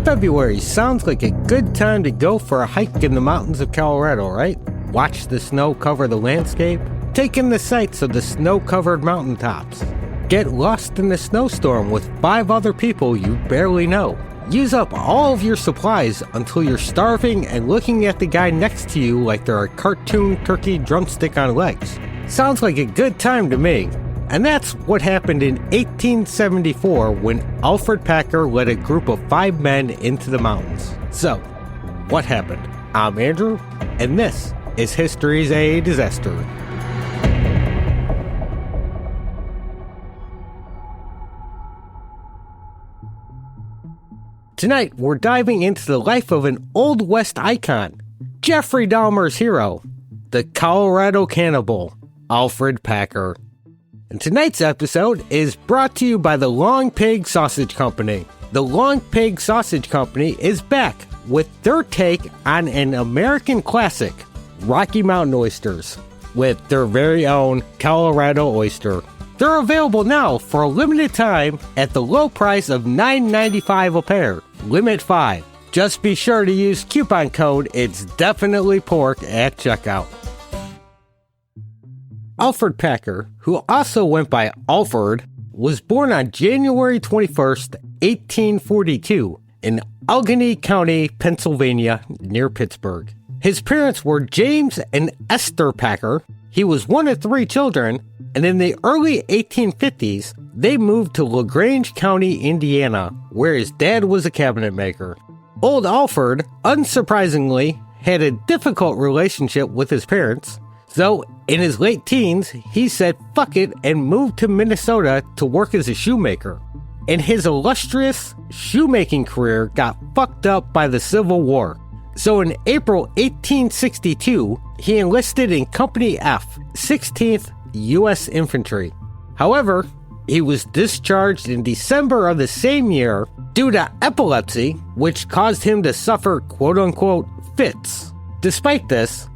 February sounds like a good time to go for a hike in the mountains of Colorado, right? Watch the snow cover the landscape, take in the sights of the snow-covered mountaintops. Get lost in a snowstorm with 5 other people you barely know. Use up all of your supplies until you're starving and looking at the guy next to you like they're a cartoon turkey drumstick on legs. Sounds like a good time to me. And that's what happened in 1874 when Alfred Packer led a group of 5 men into the mountains. So, what happened? I'm Andrew, and this is History's a Disaster. Tonight, we're diving into the life of an Old West icon, Jeffrey Dahmer's hero, the Colorado Cannibal, Alfred Packer. And tonight's episode is brought to you by the Long Pig Sausage Company. The Long Pig Sausage Company is back with their take on an American classic, Rocky Mountain oysters, with their very own Colorado oyster. They're available now for a limited time at the low price of $9.95 a pair, limit 5. Just be sure to use coupon code It's Definitely Pork at checkout. Alfred Packer, who also went by Alfred, was born on January 21st, 1842, in Allegheny County, Pennsylvania, near Pittsburgh. His parents were James and Esther Packer. He was one of 3 children, and in the early 1850s, they moved to LaGrange County, Indiana, where his dad was a cabinet maker. Old Alfred, unsurprisingly, had a difficult relationship with his parents, so in his late teens, he said fuck it and moved to Minnesota to work as a shoemaker. And his illustrious shoemaking career got fucked up by the Civil War. So in April 1862, he enlisted in Company F, 16th U.S. Infantry. However, he was discharged in December of the same year due to epilepsy, which caused him to suffer quote-unquote fits. Despite this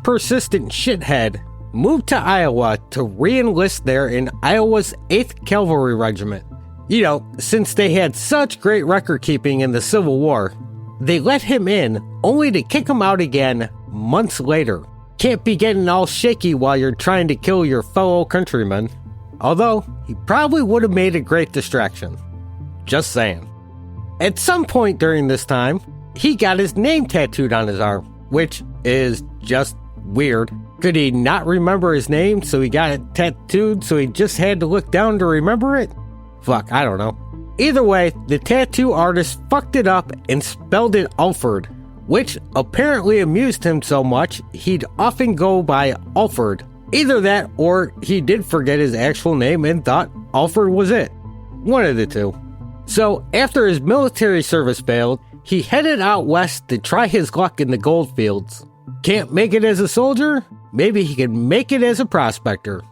persistent shithead moved to Iowa to re-enlist there in Iowa's 8th Cavalry Regiment. You know, since they had such great record-keeping in the Civil War, they let him in only to kick him out again months later. Can't be getting all shaky while you're trying to kill your fellow countrymen. Although, he probably would have made a great distraction. Just saying. At some point during this time, he got his name tattooed on his arm, which is just weird. Could he not remember his name, so he got it tattooed, so he just had to look down to remember it? Fuck, I don't know. Either way, the tattoo artist fucked it up and spelled it Alfred, which apparently amused him so much he'd often go by Alfred. Either that, or he did forget his actual name and thought Alfred was it. One of the two. So, after his military service failed, he headed out west to try his luck in the gold fields. Can't make it as a soldier? Maybe he can make it as a prospector.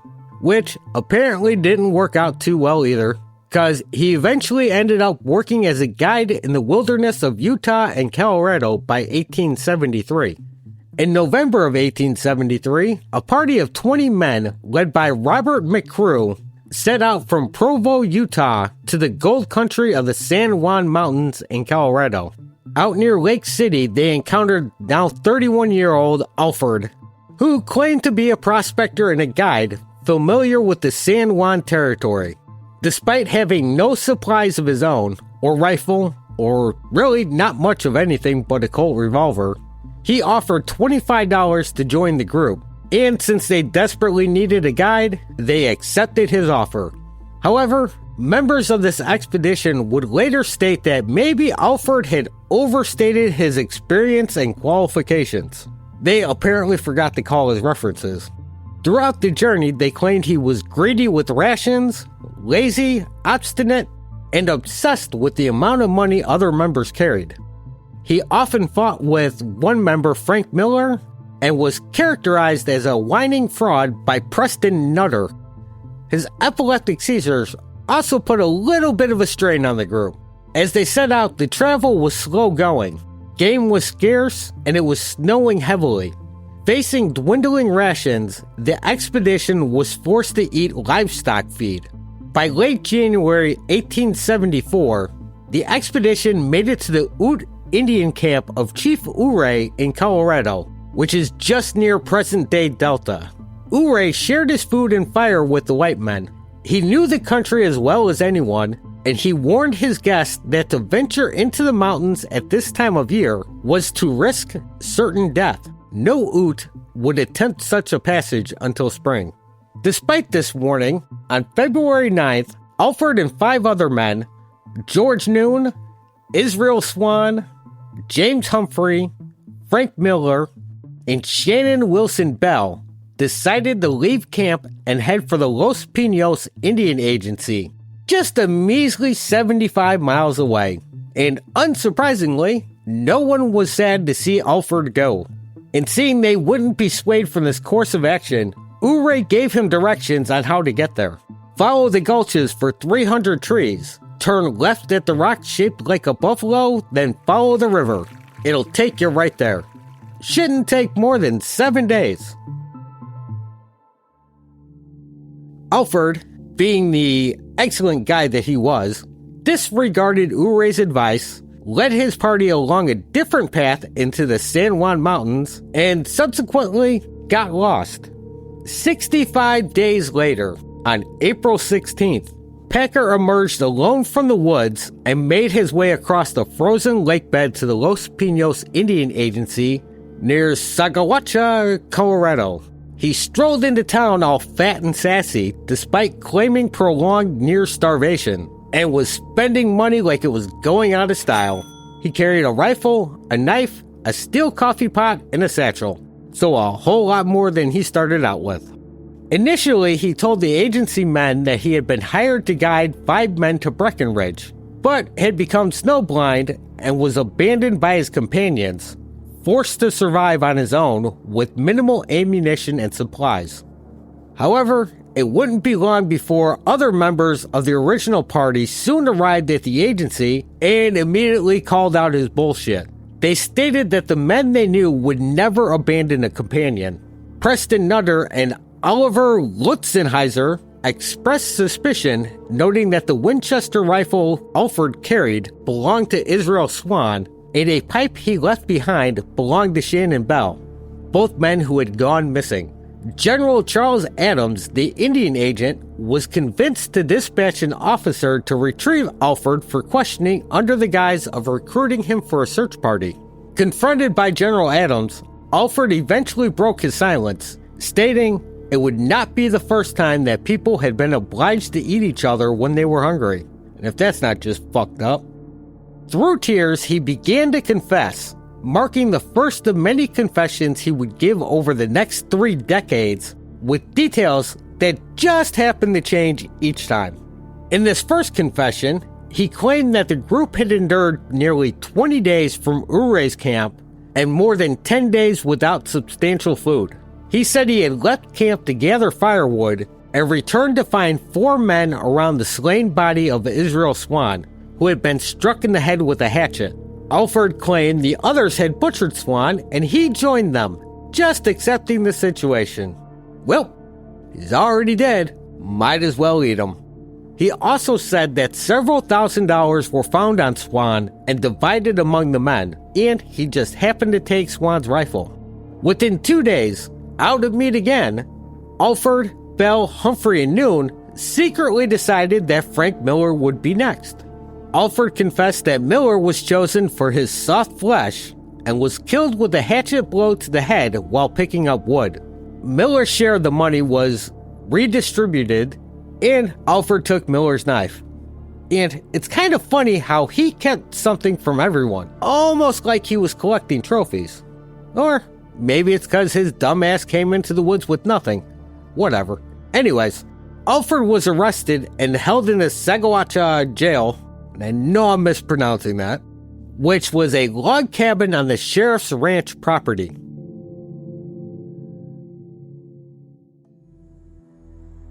Which apparently didn't work out too well either, because he eventually ended up working as a guide in the wilderness of Utah and Colorado by 1873. In November of 1873, a party of 20 men, led by Robert McCrew, set out from Provo, Utah, to the gold country of the San Juan Mountains in Colorado. Out near Lake City, they encountered now 31-year-old Alfred, who claimed to be a prospector and a guide familiar with the San Juan territory. Despite having no supplies of his own, or rifle, or really not much of anything but a Colt revolver, he offered $25 to join the group, and since they desperately needed a guide, they accepted his offer. However, members of this expedition would later state that maybe Alfred had overstated his experience and qualifications. They apparently forgot to call his references. Throughout the journey, they claimed he was greedy with rations, lazy, obstinate, and obsessed with the amount of money other members carried. He often fought with one member, Frank Miller, and was characterized as a whining fraud by Preston Nutter. His epileptic seizures also put a little bit of a strain on the group. As they set out, the travel was slow going. Game was scarce, and it was snowing heavily. Facing dwindling rations, the expedition was forced to eat livestock feed. By late January 1874, the expedition made it to the Ute Indian camp of Chief Ouray in Colorado, which is just near present-day Delta. Ouray shared his food and fire with the white men. He knew the country as well as anyone, and he warned his guests that to venture into the mountains at this time of year was to risk certain death. No Ute would attempt such a passage until spring. Despite this warning, on February 9th, Alfred and 5 other men, George Noon, Israel Swan, James Humphrey, Frank Miller, and Shannon Wilson Bell, decided to leave camp and head for the Los Pinos Indian Agency, just a measly 75 miles away. And unsurprisingly, no one was sad to see Alfred go. And seeing they wouldn't be swayed from this course of action, Ouray gave him directions on how to get there. Follow the gulches for 300 trees, turn left at the rock shaped like a buffalo, then follow the river. It'll take you right there. Shouldn't take more than 7 days. Alfred, being the excellent guy that he was, disregarded Ouray's advice, led his party along a different path into the San Juan Mountains, and subsequently got lost. 65 days later, on April 16th, Packer emerged alone from the woods and made his way across the frozen lake bed to the Los Pinos Indian Agency near Sagawacha, Colorado. He strolled into town all fat and sassy, despite claiming prolonged near starvation, and was spending money like it was going out of style. He carried a rifle, a knife, a steel coffee pot, and a satchel, so a whole lot more than he started out with. Initially, he told the agency men that he had been hired to guide 5 men to Breckenridge, but had become snowblind and was abandoned by his companions, forced to survive on his own with minimal ammunition and supplies. However, it wouldn't be long before other members of the original party soon arrived at the agency and immediately called out his bullshit. They stated that the men they knew would never abandon a companion. Preston Nutter and Oliver Lutzenheiser expressed suspicion, noting that the Winchester rifle Alfred carried belonged to Israel Swan, and a pipe he left behind belonged to Shannon Bell, both men who had gone missing. General Charles Adams, the Indian agent, was convinced to dispatch an officer to retrieve Alfred for questioning under the guise of recruiting him for a search party. Confronted by General Adams, Alfred eventually broke his silence, stating it would not be the first time that people had been obliged to eat each other when they were hungry. And if that's not just fucked up. Through tears, he began to confess, marking the first of many confessions he would give over the next 3 decades, with details that just happened to change each time. In this first confession, he claimed that the group had endured nearly 20 days from Ouray's camp and more than 10 days without substantial food. He said he had left camp to gather firewood and returned to find 4 men around the slain body of Israel Swan, who had been struck in the head with a hatchet. Alfred claimed the others had butchered Swan and he joined them, just accepting the situation. Well, he's already dead, might as well eat him. He also said that several $1,000s were found on Swan and divided among the men, and he just happened to take Swan's rifle. Within 2 days, out of meat again, Alfred, Bell, Humphrey, and Noon secretly decided that Frank Miller would be next. Alfred confessed that Miller was chosen for his soft flesh and was killed with a hatchet blow to the head while picking up wood. Miller's share of the money was redistributed, and Alfred took Miller's knife. And it's kind of funny how he kept something from everyone, almost like he was collecting trophies. Or maybe it's because his dumbass came into the woods with nothing. Whatever. Anyways, Alfred was arrested and held in a Sagawacha jail, and I know I'm mispronouncing that, which was a log cabin on the sheriff's ranch property.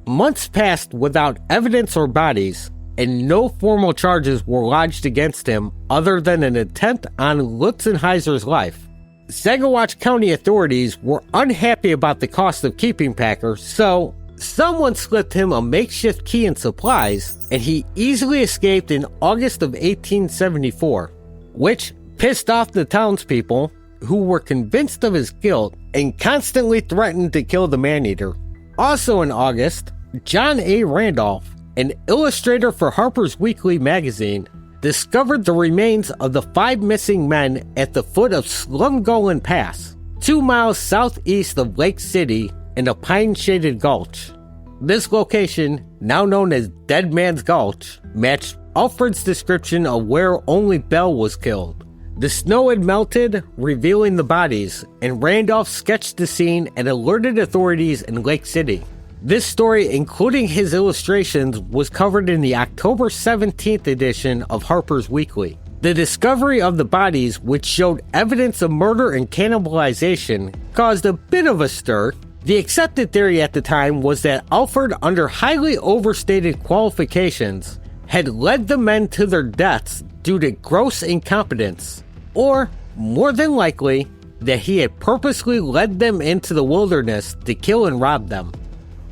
Months passed without evidence or bodies, and no formal charges were lodged against him other than an attempt on Lutzenheiser's life. Sagawatch County authorities were unhappy about the cost of keeping Packer, so Someone slipped him a makeshift key and supplies, and he easily escaped in August of 1874, which pissed off the townspeople, who were convinced of his guilt and constantly threatened to kill the man-eater. Also in August, John A. Randolph, an illustrator for Harper's Weekly magazine, discovered the remains of the 5 missing men at the foot of Slumgullen Pass, 2 miles southeast of Lake City in a pine-shaded gulch. This location, now known as Dead Man's Gulch, matched Alfred's description of where only Bell was killed. The snow had melted, revealing the bodies, and Randolph sketched the scene and alerted authorities in Lake City. This story, including his illustrations, was covered in the October 17th edition of Harper's Weekly. The discovery of the bodies, which showed evidence of murder and cannibalization, caused a bit of a stir. The accepted theory at the time was that Alfred, under highly overstated qualifications, had led the men to their deaths due to gross incompetence, or, more than likely, that he had purposely led them into the wilderness to kill and rob them.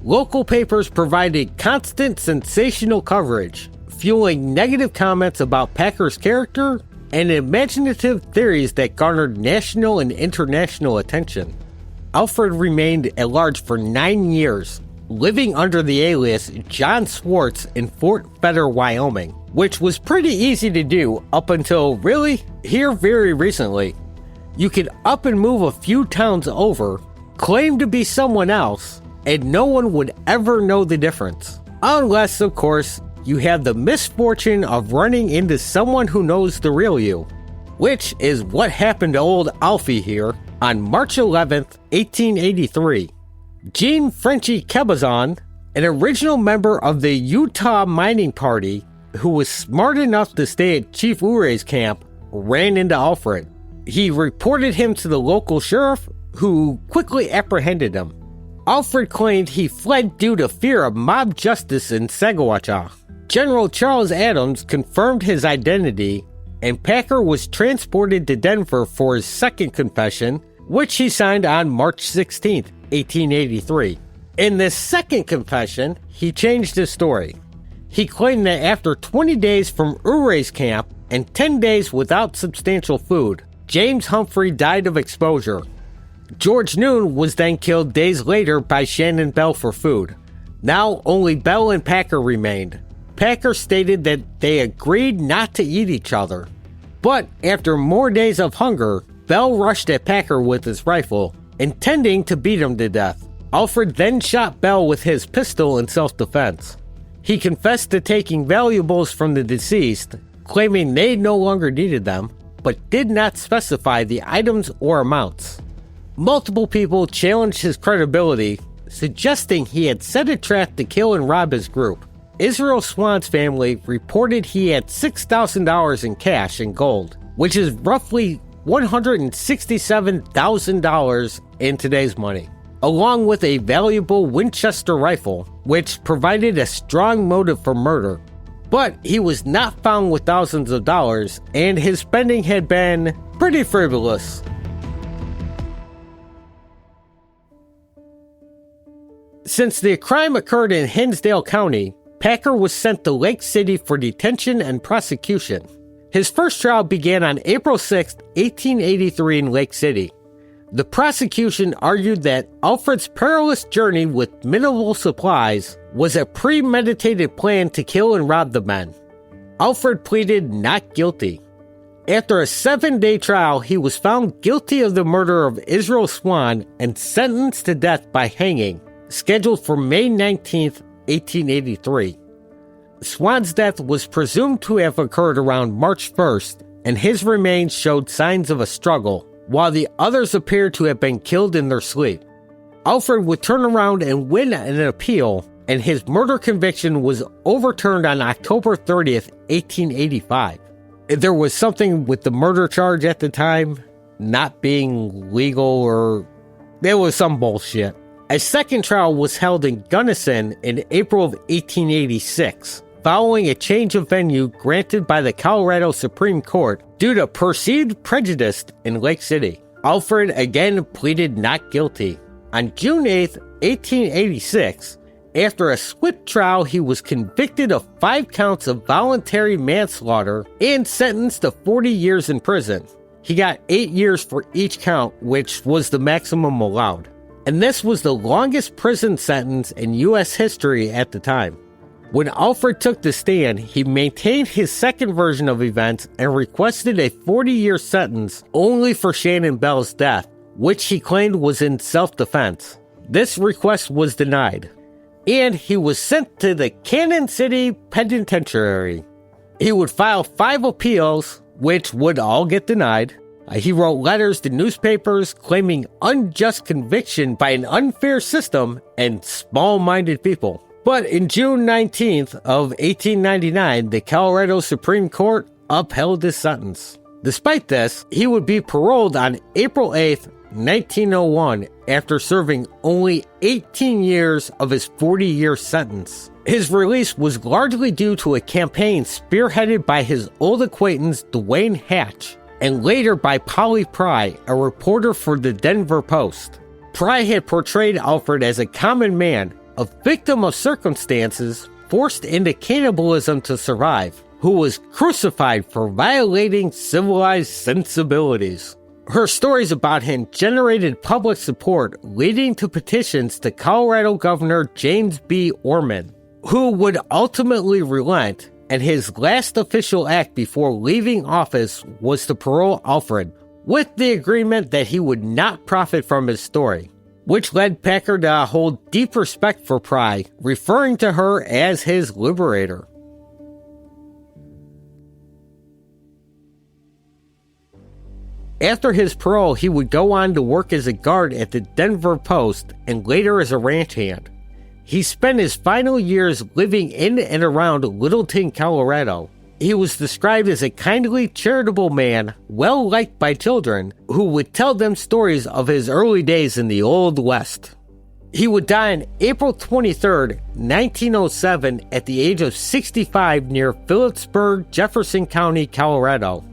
Local papers provided constant sensational coverage, fueling negative comments about Packer's character and imaginative theories that garnered national and international attention. Alfred remained at large for 9 years, living under the alias John Swartz in Fort Fetter, Wyoming, which was pretty easy to do up until here very recently. You could up and move a few towns over, claim to be someone else, and no one would ever know the difference. Unless, of course, you have the misfortune of running into someone who knows the real you, which is what happened to old Alfie here on March 11th, 1883. Jean Frenchy Cabazon, an original member of the Utah Mining Party who was smart enough to stay at Chief Ouray's camp, ran into Alfred. He reported him to the local sheriff, who quickly apprehended him. Alfred claimed he fled due to fear of mob justice in Saguacha. General Charles Adams confirmed his identity, and Packer was transported to Denver for his second confession, which he signed on March 16, 1883. In this second confession, he changed his story. He claimed that after 20 days from Ouray's camp and 10 days without substantial food, James Humphrey died of exposure. George Noon was then killed days later by Shannon Bell for food. Now only Bell and Packer remained. Packer stated that they agreed not to eat each other. But after more days of hunger, Bell rushed at Packer with his rifle, intending to beat him to death. Alfred then shot Bell with his pistol in self-defense. He confessed to taking valuables from the deceased, claiming they no longer needed them, but did not specify the items or amounts. Multiple people challenged his credibility, suggesting he had set a trap to kill and rob his group. Israel Swan's family reported he had $6,000 in cash and gold, which is roughly $167,000 in today's money, along with a valuable Winchester rifle, which provided a strong motive for murder. But he was not found with thousands of dollars, and his spending had been pretty frivolous. Since the crime occurred in Hinsdale County, Packer was sent to Lake City for detention and prosecution. His first trial began on April 6, 1883 in Lake City. The prosecution argued that Alfred's perilous journey with minimal supplies was a premeditated plan to kill and rob the men. Alfred pleaded not guilty. After a 7-day trial, he was found guilty of the murder of Israel Swan and sentenced to death by hanging, scheduled for May 19, 1883. Swan's death was presumed to have occurred around March 1st, and his remains showed signs of a struggle, while the others appeared to have been killed in their sleep. Alfred would turn around and win an appeal, and his murder conviction was overturned on October 30th, 1885. There was something with the murder charge at the time not being legal, or there was some bullshit. A second trial was held in Gunnison in April of 1886, following a change of venue granted by the Colorado Supreme Court due to perceived prejudice in Lake City. Alfred again pleaded not guilty. On June 8, 1886, After a swift trial, he was convicted of 5 counts of voluntary manslaughter and sentenced to 40 years in prison. He got 8 years for each count, which was the maximum allowed. And this was the longest prison sentence in U.S. history at the time. When Alfred took the stand, he maintained his second version of events and requested a 40-year sentence only for Shannon Bell's death, which he claimed was in self-defense. This request was denied, and he was sent to the Cannon City Penitentiary. He would file 5 appeals, which would all get denied. He wrote letters to newspapers claiming unjust conviction by an unfair system and small-minded people. But in June 19th of 1899, the Colorado Supreme Court upheld his sentence. Despite this, he would be paroled on April 8th, 1901, after serving only 18 years of his 40-year sentence. His release was largely due to a campaign spearheaded by his old acquaintance Dwayne Hatch, and later by Polly Pry, a reporter for the Denver Post. Pry had portrayed Alfred as a common man, a victim of circumstances, forced into cannibalism to survive, who was crucified for violating civilized sensibilities. Her stories about him generated public support, leading to petitions to Colorado Governor James B. Orman, who would ultimately relent, and his last official act before leaving office was to parole Alfred, with the agreement that he would not profit from his story, which led Packer to hold deep respect for Pry, referring to her as his liberator. After his parole, he would go on to work as a guard at the Denver Post and later as a ranch hand. He spent his final years living in and around Littleton, Colorado. He was described as a kindly, charitable man, well-liked by children, who would tell them stories of his early days in the Old West. He would die on April 23, 1907, at the age of 65 near Phillipsburg, Jefferson County, Colorado.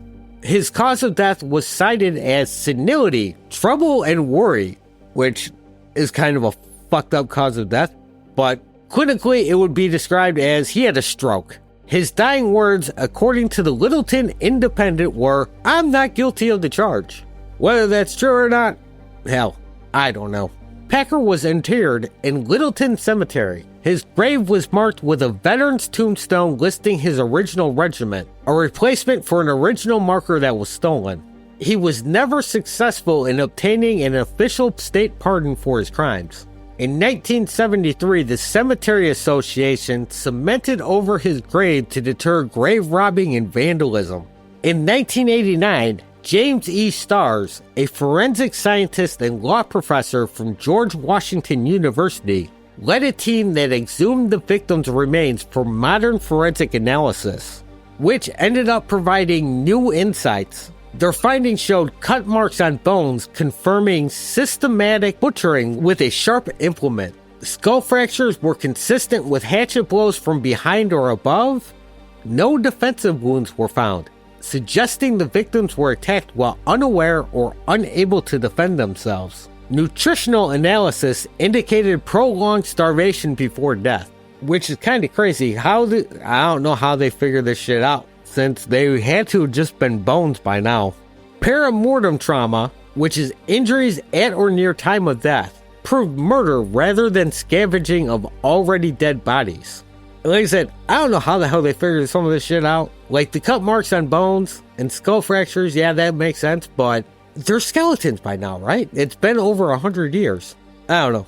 His cause of death was cited as senility, trouble, and worry, which is kind of a fucked up cause of death, but clinically it would be described as he had a stroke. His dying words, according to the Littleton Independent, were, "I'm not guilty of the charge." Whether that's true or not, hell, I don't know. Packer was interred in Littleton Cemetery. His grave was marked with a veteran's tombstone listing his original regiment, a replacement for an original marker that was stolen. He was never successful in obtaining an official state pardon for his crimes. In 1973, the Cemetery Association cemented over his grave to deter grave robbing and vandalism. In 1989, James E. Starrs, a forensic scientist and law professor from George Washington University, led a team that exhumed the victims' remains for modern forensic analysis, which ended up providing new insights. Their findings showed cut marks on bones, confirming systematic butchering with a sharp implement. Skull fractures were consistent with hatchet blows from behind or above. No defensive wounds were found, suggesting the victims were attacked while unaware or unable to defend themselves. Nutritional analysis indicated prolonged starvation before death, which is kind of crazy. I don't know how they figured this shit out, since they had to have just been bones by now. Paramortem trauma, which is injuries at or near time of death, proved murder rather than scavenging of already dead bodies. Like I said, I don't know how the hell they figured some of this shit out. Like the cut marks on bones and skull fractures, yeah, that makes sense, but they're skeletons by now, right? It's been over 100 years. I don't know.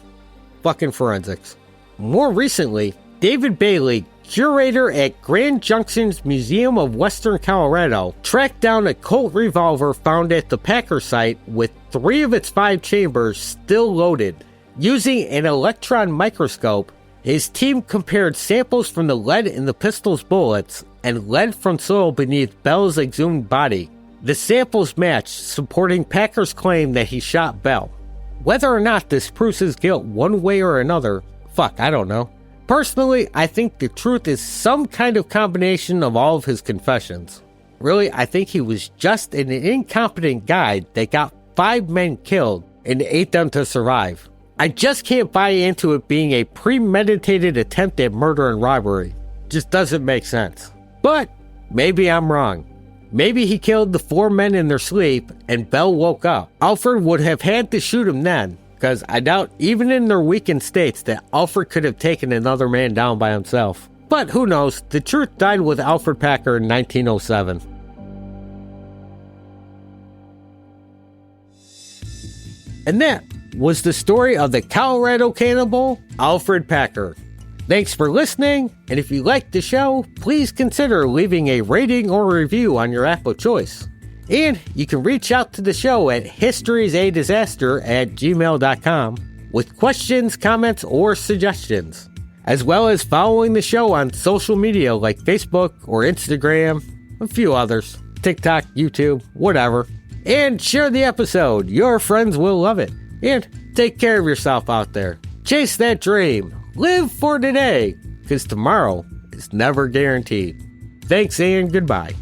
Fucking forensics. More recently, David Bailey, curator at Grand Junction's Museum of Western Colorado, tracked down a Colt revolver found at the Packer site with 3 of its 5 chambers still loaded. Using an electron microscope, his team compared samples from the lead in the pistol's bullets and lead from soil beneath Bell's exhumed body. The samples matched, supporting Packer's claim that he shot Bell. Whether or not this proves his guilt one way or another, I don't know. Personally, I think the truth is some kind of combination of all of his confessions. Really, I think he was just an incompetent guide that got 5 men killed and ate them to survive. I just can't buy into it being a premeditated attempt at murder and robbery. Just doesn't make sense. But maybe I'm wrong. Maybe he killed the 4 men in their sleep and Bell woke up. Alfred would have had to shoot him then, because I doubt even in their weakened states that Alfred could have taken another man down by himself. But who knows, the truth died with Alfred Packer in 1907. And that was the story of the Colorado cannibal, Alfred Packer. Thanks for listening, and if you liked the show, please consider leaving a rating or review on your app of choice. And you can reach out to the show at historiesadisaster@gmail.com with questions, comments, or suggestions, as well as following the show on social media like Facebook or Instagram, a few others, TikTok, YouTube, whatever. And share the episode. Your friends will love it. And take care of yourself out there. Chase that dream. Live for today, because tomorrow is never guaranteed. Thanks and goodbye.